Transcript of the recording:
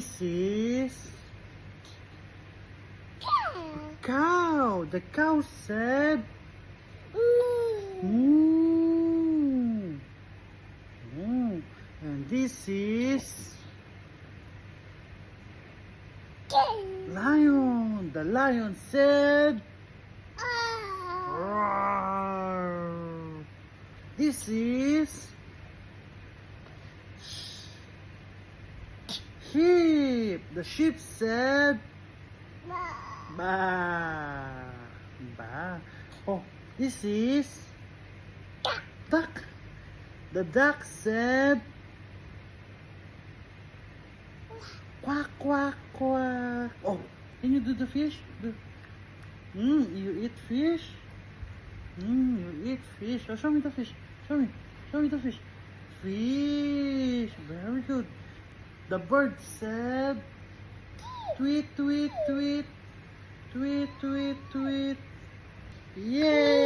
This is cow. The cow said moo. Moo. And this is lion. The lion said roar. This is sheep. The sheep said ba. Ba. Oh, this is duck. The duck said quack, quack, quack. Oh, can you do the fish? You eat fish? You eat fish. Oh, show me the fish. Show me. Show me the fish. Fish. Very good. The bird said tweet, tweet, tweet. Tweet, tweet, tweet. Yay!